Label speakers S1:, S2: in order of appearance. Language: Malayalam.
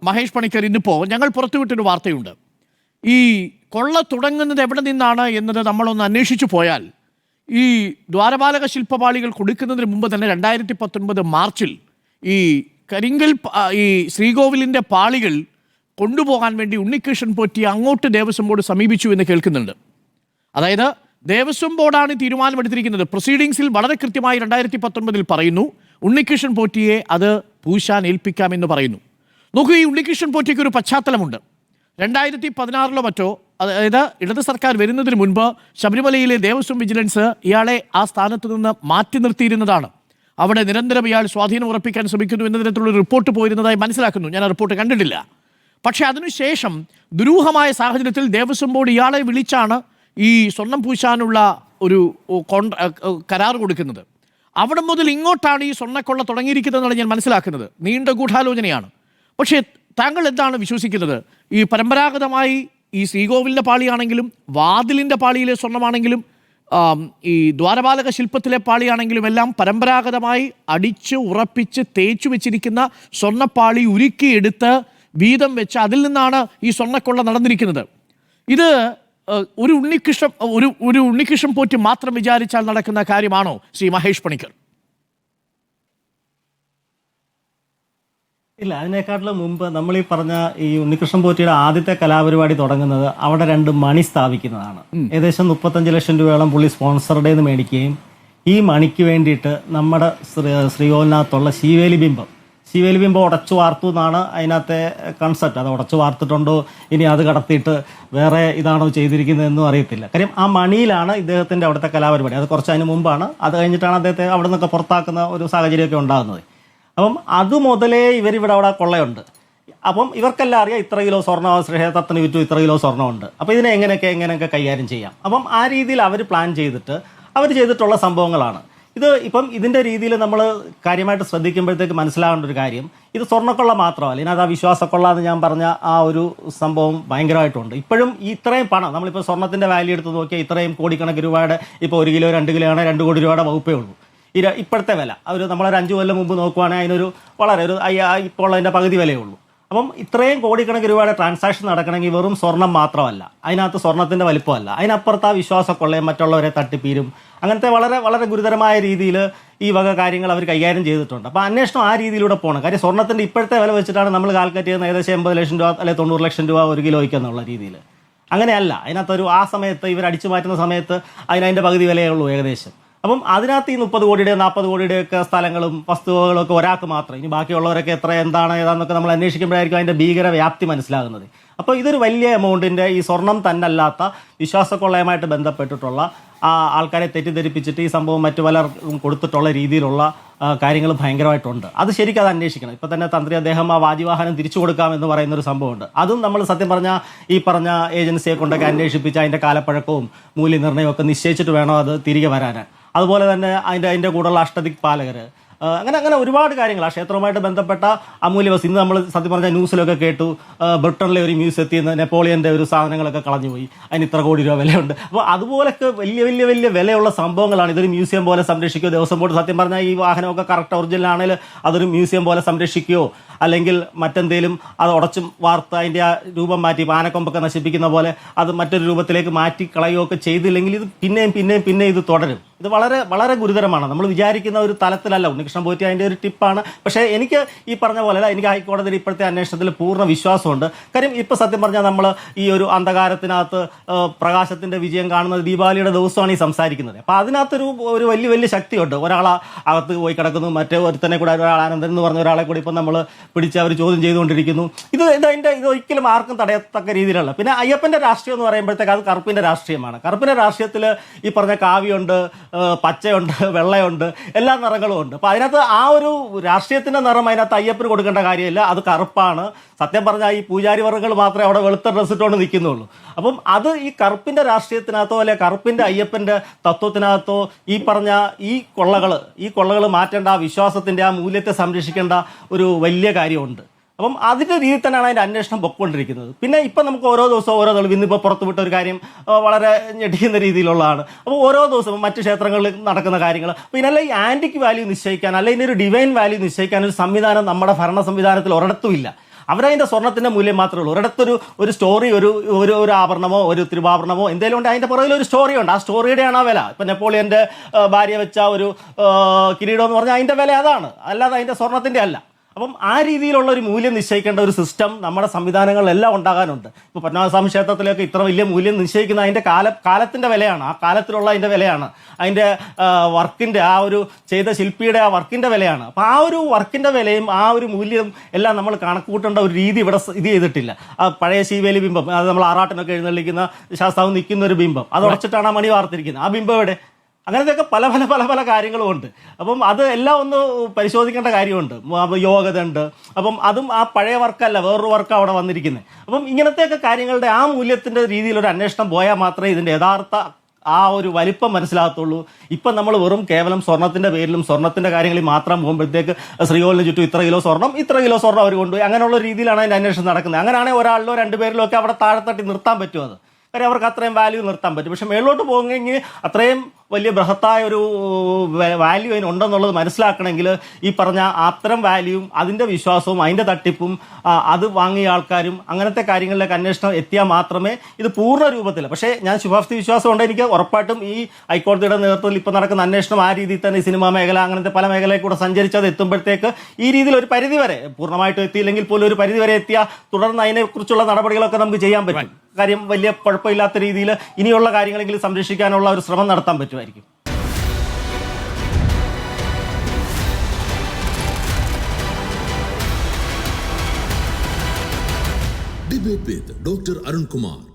S1: മഹേഷ് പണിക്കർ, ഇന്നിപ്പോൾ ഞങ്ങൾ പുറത്തുവിട്ടൊരു വാർത്തയുണ്ട്. ഈ കൊള്ള തുടങ്ങുന്നത് എവിടെ നിന്നാണ് എന്നത് നമ്മളൊന്ന് അന്വേഷിച്ചു പോയാൽ ഈ ദ്വാരപാലക ശില്പപാളികൾ കൊടുക്കുന്നതിന് മുമ്പ് തന്നെ 2019 മാർച്ചിൽ ഈ കരിങ്കൽ ഈ ശ്രീകോവിലിൻ്റെ പാളികൾ കൊണ്ടുപോകാൻ വേണ്ടി ഉണ്ണികൃഷ്ണൻ പോറ്റി അങ്ങോട്ട് ദേവസ്വം ബോർഡ് സമീപിച്ചു എന്ന് കേൾക്കുന്നുണ്ട്. അതായത് ദേവസ്വം ബോർഡാണ് തീരുമാനമെടുത്തിരിക്കുന്നത്. പ്രൊസീഡിങ്സിൽ വളരെ കൃത്യമായി 2019 പറയുന്നു ഉണ്ണികൃഷ്ണൻ പോറ്റിയെ അത് പൂശാൻ ഏൽപ്പിക്കാമെന്ന് പറയുന്നു. നോക്കൂ, ഈ ഉണ്ണികൃഷ്ണൻ പോറ്റിക്ക് ഒരു പശ്ചാത്തലമുണ്ട്. 2016 മറ്റോ, അതായത് ഇടത് സർക്കാർ വരുന്നതിന് മുൻപ് ശബരിമലയിലെ ദേവസ്വം വിജിലൻസ് ഇയാളെ ആ സ്ഥാനത്ത് നിന്ന് മാറ്റി നിർത്തിയിരുന്നതാണ്. അവിടെ നിരന്തരം ഇയാൾ സ്വാധീനം ഉറപ്പിക്കാൻ ശ്രമിക്കുന്നു എന്ന തരത്തിലുള്ള റിപ്പോർട്ട് പോയിരുന്നതായി മനസ്സിലാക്കുന്നു. ഞാൻ ആ റിപ്പോർട്ട് കണ്ടിട്ടില്ല. പക്ഷേ അതിനുശേഷം ദുരൂഹമായ സാഹചര്യത്തിൽ ദേവസ്വം ബോർഡ് ഇയാളെ വിളിച്ചാണ് ഈ സ്വർണം പൂശാനുള്ള ഒരു കരാർ കൊടുക്കുന്നത്. അവിടെ മുതൽ ഇങ്ങോട്ടാണ് ഈ സ്വർണ്ണക്കൊള്ള തുടങ്ങിയിരിക്കുന്നതെന്നാണ് ഞാൻ മനസ്സിലാക്കുന്നത്. നീണ്ട ഗൂഢാലോചനയാണ്. പക്ഷേ താങ്കൾ എന്താണ് വിശ്വസിക്കുന്നത്? ഈ പരമ്പരാഗതമായി ഈ ശ്രീകോവിലിൻ്റെ പാളിയാണെങ്കിലും വാതിലിൻ്റെ പാളിയിലെ സ്വർണ്ണമാണെങ്കിലും ഈ ദ്വാരപാലക ശില്പത്തിലെ പാളിയാണെങ്കിലും എല്ലാം പരമ്പരാഗതമായി അടിച്ച് ഉറപ്പിച്ച് തേച്ചു വെച്ചിരിക്കുന്ന സ്വർണ്ണപ്പാളി ഉരുക്കിയെടുത്ത് വീതം വെച്ച് അതിൽ നിന്നാണ് ഈ സ്വർണ്ണക്കൊള്ള നടന്നിരിക്കുന്നത്. ഇത് ഒരു ഉണ്ണികൃഷ്ണൻ പോറ്റി മാത്രം വിചാരിച്ചാൽ നടക്കുന്ന കാര്യമാണോ ശ്രീ മഹേഷ് പണിക്കർ?
S2: ഇല്ല, അതിനേക്കാട്ടിലും മുമ്പ് നമ്മൾ ഈ പറഞ്ഞ ഈ ഉണ്ണികൃഷ്ണൻ പോറ്റിയുടെ ആദ്യത്തെ കലാപരിപാടി തുടങ്ങുന്നത് അവിടെ 2 മണി സ്ഥാപിക്കുന്നതാണ്. ഏകദേശം 35 ലക്ഷം രൂപയോളം പുള്ളി സ്പോൺസറുടെ നിന്ന് മേടിക്കുകയും ഈ മണിക്ക് വേണ്ടിയിട്ട് നമ്മുടെ ശ്രീകോവിലിനകത്തുള്ള ശീവേലി ബിംബം ഉടച്ചു വാർത്തു എന്നാണ് അതിനകത്തെ കൺസെപ്റ്റ്. അത് ഉടച്ചു വാർത്തിട്ടുണ്ടോ, ഇനി അത് കടത്തിയിട്ട് വേറെ ഇതാണോ ചെയ്തിരിക്കുന്നതെന്നും അറിയത്തില്ല. കാര്യം ആ മണിയിലാണ് ഇദ്ദേഹത്തിൻ്റെ അവിടുത്തെ കലാപരിപാടി. അത് കുറച്ച് അതിന് മുമ്പാണ്. അത് കഴിഞ്ഞിട്ടാണ് അദ്ദേഹത്തെ അവിടെ നിന്നൊക്കെ പുറത്താക്കുന്ന ഒരു സാഹചര്യമൊക്കെ ഉണ്ടാകുന്നത്. അപ്പം അതുമുതലേ ഇവരിവിടെ അവിടെ കൊള്ളയുണ്ട്. അപ്പം ഇവർക്കെല്ലാം അറിയാം ഇത്ര കിലോ സ്വർണ്ണം ശ്രീഹേത്രത്തിന് വിറ്റു, ഇത്ര കിലോ സ്വർണ്ണമുണ്ട്. അപ്പോൾ ഇതിനെ എങ്ങനെയൊക്കെ കൈകാര്യം ചെയ്യാം. അപ്പം ആ രീതിയിൽ അവർ പ്ലാൻ ചെയ്തിട്ട് അവർ ചെയ്തിട്ടുള്ള സംഭവങ്ങളാണ് ഇത്. ഇപ്പം ഇതിൻ്റെ രീതിയിൽ നമ്മൾ കാര്യമായിട്ട് ശ്രദ്ധിക്കുമ്പോഴത്തേക്ക് മനസ്സിലാകേണ്ട ഒരു കാര്യം, ഇത് സ്വർണ്ണക്കൊള്ള മാത്രമല്ല, ഇതിനകത്ത് ആ വിശ്വാസക്കൊള്ള എന്ന് ഞാൻ പറഞ്ഞ ആ ഒരു സംഭവം ഭയങ്കരമായിട്ടുണ്ട്. ഇപ്പോഴും ഇത്രയും പണം നമ്മളിപ്പോൾ സ്വർണ്ണത്തിൻ്റെ വാല്യൂ എടുത്ത് നോക്കിയാൽ ഇത്രയും കോടിക്കണക്കിന് രൂപയുടെ, ഇപ്പോൾ 1 കിലോ 2 കിലോ ആണ് 2 കോടി രൂപയുടെ വകുപ്പേ ഉള്ളൂ ഇപ്പോഴത്തെ വില. നമ്മളൊരു 5 കൊല്ലം മുമ്പ് നോക്കുവാണെങ്കിൽ അതിനൊരു വളരെ ഇപ്പോൾ അതിൻ്റെ പകുതി വിലയേ ഉള്ളൂ. അപ്പം ഇത്രയും കോടിക്കണക്കിന് രൂപയുടെ ട്രാൻസാക്ഷൻ നടക്കണമെങ്കിൽ വെറും സ്വർണം മാത്രമല്ല, അതിനകത്ത് സ്വർണത്തിൻ്റെ വലിപ്പമല്ല, അതിനപ്പുറത്ത് ആ വിശ്വാസക്കൊള്ളയും മറ്റുള്ളവരെ തട്ടിപ്പീരും അങ്ങനത്തെ വളരെ വളരെ ഗുരുതരമായ രീതിയിൽ ഈ വക കാര്യങ്ങൾ അവർ കൈകാര്യം ചെയ്തിട്ടുണ്ട്. അപ്പോൾ അന്വേഷണം ആ രീതിയിലൂടെ പോകണം. കാര്യം സ്വർണ്ണത്തിൻ്റെ ഇപ്പോഴത്തെ വില വെച്ചിട്ടാണ് നമ്മൾ കാൽക്കുലേറ്റ് ചെയ്യുന്നത് ഏകദേശം 80 ലക്ഷം രൂപ അല്ലെങ്കിൽ 90 ലക്ഷം രൂപ 1 കിലോയ്ക്ക് എന്നുള്ള രീതിയിൽ. അങ്ങനെയല്ല, അതിനകത്തൊരു ആ സമയത്ത് ഇവർ അടിച്ചു മാറ്റുന്ന സമയത്ത് അതിൻ്റെ പകുതി വിലയേ ഉള്ളൂ ഏകദേശം. അപ്പം അതിനകത്ത് ഈ 30 കോടിയുടെ 40 കോടിയുടെയൊക്കെ സ്ഥലങ്ങളും വസ്തുവകളും ഒക്കെ ഒരാൾക്ക് മാത്രം, ഇനി ബാക്കിയുള്ളവരൊക്കെ എത്ര എന്താണ് ഏതാണെന്നൊക്കെ നമ്മൾ അന്വേഷിക്കുമ്പോഴായിരിക്കും അതിൻ്റെ ഭീകര വ്യാപ്തി മനസ്സിലാകുന്നത്. അപ്പോൾ ഇതൊരു വലിയ എമൗണ്ടിൻ്റെ ഈ സ്വർണം തന്നല്ലാത്ത വിശ്വാസക്കൊള്ളയുമായിട്ട് ബന്ധപ്പെട്ടിട്ടുള്ള ആൾക്കാരെ തെറ്റിദ്ധരിപ്പിച്ചിട്ട് ഈ സംഭവം മറ്റു പലർക്കും കൊടുത്തിട്ടുള്ള രീതിയിലുള്ള കാര്യങ്ങൾ ഭയങ്കരമായിട്ടുണ്ട്. അത് ശരിക്കും അത് അന്വേഷിക്കണം. ഇപ്പോൾ തന്നെ തന്ത്രി അദ്ദേഹം ആ വാജിവാഹനം തിരിച്ചു കൊടുക്കാമെന്ന് പറയുന്നൊരു സംഭവമുണ്ട്. അതും നമ്മൾ സത്യം പറഞ്ഞാൽ ഈ പറഞ്ഞ ഏജൻസിയെ കൊണ്ടൊക്കെ അന്വേഷിപ്പിച്ച് അതിൻ്റെ കാലപ്പഴക്കവും മൂല്യനിർണ്ണയവും ഒക്കെ നിശ്ചയിച്ചിട്ട് വേണം അത് തിരികെ വരാൻ. അതുപോലെ തന്നെ അതിൻ്റെ കൂടെയുള്ള അഷ്ടദിക്പാലകർ, അങ്ങനെ ഒരുപാട് കാര്യങ്ങൾ ആ ക്ഷേത്രവുമായിട്ട് ബന്ധപ്പെട്ട അമൂല്യ വസ്തു. ഇന്ന് നമ്മൾ സത്യം പറഞ്ഞാൽ ന്യൂസിലൊക്കെ കേട്ടു ബ്രിട്ടനിലെ ഒരു മ്യൂസിയത്തിൽ നിന്ന് നെപ്പോളിയൻ്റെ ഒരു സാധനങ്ങളൊക്കെ കളഞ്ഞുപോയി, അതിന് ഇത്ര കോടി രൂപ വിലയുണ്ട്. അപ്പോൾ അതുപോലൊക്കെ വലിയ വിലയുള്ള സംഭവങ്ങളാണ്. ഇതൊരു മ്യൂസിയം പോലെ സംരക്ഷിക്കുകയോ ദേവസ്വം ബോർഡ് സത്യം പറഞ്ഞാൽ ഈ വാഹനമൊക്കെ കറക്റ്റ് ഒറിജിനൽ ആണെങ്കിൽ അതൊരു മ്യൂസിയം പോലെ സംരക്ഷിക്കുകയോ അല്ലെങ്കിൽ മറ്റെന്തെങ്കിലും അത് ഉടച്ചും വാർത്ത അതിൻ്റെ ആ രൂപം മാറ്റി ആനക്കൊമ്പൊക്കെ നശിപ്പിക്കുന്ന പോലെ അത് മറ്റൊരു രൂപത്തിലേക്ക് മാറ്റി കളയുകയോ ഒക്കെ ചെയ്തില്ലെങ്കിൽ ഇത് പിന്നെയും ഇത് തുടരും. ഇത് വളരെ വളരെ ഗുരുതരമാണ്. നമ്മൾ വിചാരിക്കുന്ന ഒരു തലത്തിലല്ല. ഉണ്ണികൃഷ്ണൻ പോറ്റി അതിൻ്റെ ഒരു ടിപ്പാണ്. പക്ഷേ എനിക്ക് ഈ പറഞ്ഞ പോലെ എനിക്ക് ഹൈക്കോടതിയിൽ ഇപ്പോഴത്തെ അന്വേഷണത്തിൽ പൂർണ്ണ വിശ്വാസമുണ്ട്. കാര്യം ഇപ്പോൾ സത്യം പറഞ്ഞാൽ നമ്മൾ ഈ ഒരു അന്ധകാരത്തിനകത്ത് പ്രകാശത്തിൻ്റെ വിജയം കാണുന്നത് ദീപാവലിയുടെ ദിവസമാണ് ഈ സംസാരിക്കുന്നത്. അപ്പോൾ അതിനകത്തൊരു വലിയ ശക്തിയുണ്ട്. ഒരാളെ അകത്ത് പോയി കിടക്കുന്നു, മറ്റേ ഒരുത്തനെ കൂടെ ഒരാൾ ആനന്ദൻ എന്ന് പറഞ്ഞ ഒരാളെ കൂടി ഇപ്പം നമ്മൾ പിടിച്ച് അവർ ചോദ്യം ചെയ്തുകൊണ്ടിരിക്കുന്നു. ഇത് ഒരിക്കലും ആർക്കും തടയത്തക്ക രീതിയിലുള്ള. പിന്നെ അയ്യപ്പൻ്റെ രാഷ്ട്രീയം എന്ന് പറയുമ്പോഴത്തേക്ക് അത് കറുപ്പിൻ്റെ രാഷ്ട്രീയമാണ്. കറുപ്പിൻ്റെ രാഷ്ട്രീയത്തിൽ ഈ പറഞ്ഞ കാവിയുണ്ട്, പച്ചയുണ്ട്, വെള്ളയുണ്ട്, എല്ലാ നിറങ്ങളും ഉണ്ട്. അപ്പോൾ അതിനകത്ത് ആ ഒരു രാഷ്ട്രീയത്തിൻ്റെ നിറം അതിനകത്ത് അയ്യപ്പന് കൊടുക്കേണ്ട കാര്യമില്ല. അത് കറുപ്പാണ്. സത്യം പറഞ്ഞാൽ ഈ പൂജാരി വർഗ്ഗങ്ങൾ മാത്രമേ അവിടെ വെളുത്ത ഡ്രസ്സ് ഇട്ടുകൊണ്ട് നിൽക്കുന്നുള്ളൂ. അപ്പം അത് ഈ കറുപ്പിൻ്റെ രാഷ്ട്രീയത്തിനകത്തോ അല്ലെ കറുപ്പിൻ്റെ അയ്യപ്പൻ്റെ തത്വത്തിനകത്തോ ഈ പറഞ്ഞ ഈ കൊള്ളകൾ മാറ്റേണ്ട, ആ വിശ്വാസത്തിൻ്റെ ആ മൂല്യത്തെ സംരക്ഷിക്കേണ്ട ഒരു വലിയ കാര്യമുണ്ട്. അപ്പം അതിൻ്റെ രീതിയിൽ തന്നെയാണ് അതിൻ്റെ അന്വേഷണം പൊയ്ക്കൊണ്ടിരിക്കുന്നത്. പിന്നെ ഇപ്പം നമുക്ക് ഓരോ ദിവസവും ഓരോ തെളിവ്, ഇന്നിപ്പോൾ പുറത്തുവിട്ട ഒരു കാര്യം വളരെ ഞെട്ടിക്കുന്ന രീതിയിലുള്ളതാണ്. അപ്പോൾ ഓരോ ദിവസവും മറ്റ് ക്ഷേത്രങ്ങളിൽ നടക്കുന്ന കാര്യങ്ങൾ, പിന്നെ അല്ല ഈ ആൻറ്റിക് വാല്യൂ നിശ്ചയിക്കാൻ, അല്ലെങ്കിൽ ഇതിനൊരു ഡിവൈൻ വാല്യൂ നിശ്ചയിക്കാൻ ഒരു സംവിധാനം നമ്മുടെ ഭരണ സംവിധാനത്തിൽ ഒരിടത്തുമില്ല. അവരതിന്റെ സ്വർണ്ണത്തിന്റെ മൂല്യം മാത്രമേ ഉള്ളൂ. ഒരിടത്തൊരു സ്റ്റോറി, ഒരു ആഭരണമോ ഒരു തിരുവാഭരണമോ എന്തെങ്കിലും ഉണ്ട്, അതിന്റെ പുറകിൽ ഒരു സ്റ്റോറി ഉണ്ട്. ആ സ്റ്റോറിയുടെയാണ് ആ വില. ഇപ്പൊ നെപ്പോളിയന്റെ ഭാര്യ വെച്ച ഒരു കിരീടം എന്ന് പറഞ്ഞാൽ അതിന്റെ വില അതാണ്, അല്ലാതെ അതിന്റെ സ്വർണ്ണത്തിന്റെ അല്ല. അപ്പം ആ രീതിയിലുള്ള ഒരു മൂല്യം നിശ്ചയിക്കേണ്ട ഒരു സിസ്റ്റം നമ്മുടെ സംവിധാനങ്ങളിലെല്ലാം ഉണ്ടാകാനുണ്ട്. ഇപ്പോൾ പത്മനാഭസ്വാമി ക്ഷേത്രത്തിലൊക്കെ ഇത്ര വലിയ മൂല്യം നിശ്ചയിക്കുന്ന അതിൻ്റെ കാലത്തിൻ്റെ വിലയാണ്, ആ കാലത്തിലുള്ള അതിൻ്റെ വിലയാണ്, അതിൻ്റെ വർക്കിൻ്റെ ആ ഒരു ചെയ്ത ശില്പിയുടെ ആ വർക്കിൻ്റെ വിലയാണ്. അപ്പോൾ ആ ഒരു വർക്കിൻ്റെ വിലയും ആ ഒരു മൂല്യം എല്ലാം നമ്മൾ കണക്ക് കൂട്ടേണ്ട ഒരു രീതി ഇവിടെ ഇത് ചെയ്തിട്ടില്ല. ആ പഴയ ശീവേലി ബിംബം, അത് നമ്മൾ ആറാട്ടിനൊക്കെ എഴുന്നള്ളിക്കുന്ന ശാസ്താവ് നിൽക്കുന്ന ഒരു ബിംബം, അത് ഉടച്ചിട്ടാണ് ആ മണി വാർത്തിരിക്കുന്നത്. ആ ബിംബം എവിടെ? അങ്ങനത്തെയൊക്കെ പല കാര്യങ്ങളും ഉണ്ട്. അപ്പം അത് എല്ലാം ഒന്ന് പരിശോധിക്കേണ്ട കാര്യമുണ്ട്. യോഗത ഉണ്ട്. അപ്പം അതും ആ പഴയ വർക്കല്ല, വേറൊരു വർക്ക് അവിടെ വന്നിരിക്കുന്നത്. അപ്പം ഇങ്ങനത്തെയൊക്കെ കാര്യങ്ങളുടെ ആ മൂല്യത്തിൻ്റെ രീതിയിലൊരു അന്വേഷണം പോയാൽ മാത്രമേ ഇതിൻ്റെ യഥാർത്ഥ ആ ഒരു വലിപ്പം മനസ്സിലാകത്തുള്ളൂ. ഇപ്പം നമ്മൾ വെറും കേവലം സ്വർണ്ണത്തിൻ്റെ പേരിലും സ്വർണ്ണത്തിൻ്റെ കാര്യങ്ങളിൽ മാത്രം പോകുമ്പോഴത്തേക്ക് ശ്രീകോലിന് ചുറ്റും ഇത്ര കിലോ സ്വർണ്ണം അവർ കൊണ്ടുപോയി, അങ്ങനെയുള്ള രീതിയിലാണ് അതിൻ്റെ അന്വേഷണം നടക്കുന്നത്. അങ്ങനെയാണെങ്കിൽ ഒരാളിലോ രണ്ടുപേരിലോ ഒക്കെ അവിടെ താഴെത്തട്ടി നിർത്താൻ പറ്റും. അത് കാര്യം അവർക്ക് അത്രയും വാല്യൂ നിർത്താൻ പറ്റും. പക്ഷെ മേളിലോട്ട് പോകുമെങ്കിൽ അത്രയും വലിയ ബൃഹത്തായ ഒരു വാല്യൂ അതിനുണ്ടെന്നുള്ളത് മനസ്സിലാക്കണമെങ്കിൽ ഈ പറഞ്ഞ അത്തരം വാല്യൂവും അതിൻ്റെ വിശ്വാസവും അതിൻ്റെ തട്ടിപ്പും അത് വാങ്ങിയ ആൾക്കാരും അങ്ങനത്തെ കാര്യങ്ങളിലേക്ക് അന്വേഷണം എത്തിയാൽ മാത്രമേ ഇത് പൂർണ്ണ രൂപത്തിൽ. പക്ഷേ ഞാൻ ശുഭാപ്തി വിശ്വാസമുണ്ട്, എനിക്ക് ഉറപ്പായിട്ടും ഈ ഹൈക്കോടതിയുടെ നേതൃത്വത്തിൽ ഇപ്പോൾ നടക്കുന്ന അന്വേഷണം ആ രീതിയിൽ തന്നെ സിനിമാ മേഖല അങ്ങനത്തെ പല മേഖലയിൽ കൂടെ സഞ്ചരിച്ചത് എത്തുമ്പോഴത്തേക്ക് ഈ രീതിയിൽ ഒരു പരിധിവരെ, പൂർണ്ണമായിട്ടും എത്തിയില്ലെങ്കിൽ പോലും ഒരു പരിധിവരെ എത്തിയാൽ തുടർന്ന് അതിനെക്കുറിച്ചുള്ള നടപടികളൊക്കെ നമുക്ക് ചെയ്യാൻ പറ്റും. കാര്യം വലിയ കുഴപ്പമില്ലാത്ത രീതിയിൽ ഇനിയുള്ള കാര്യങ്ങളെങ്കിലും സംരക്ഷിക്കാനുള്ള ഒരു ശ്രമം നടത്താൻ പറ്റുമായിരിക്കും.
S3: Debate with Dr. Arun Kumar.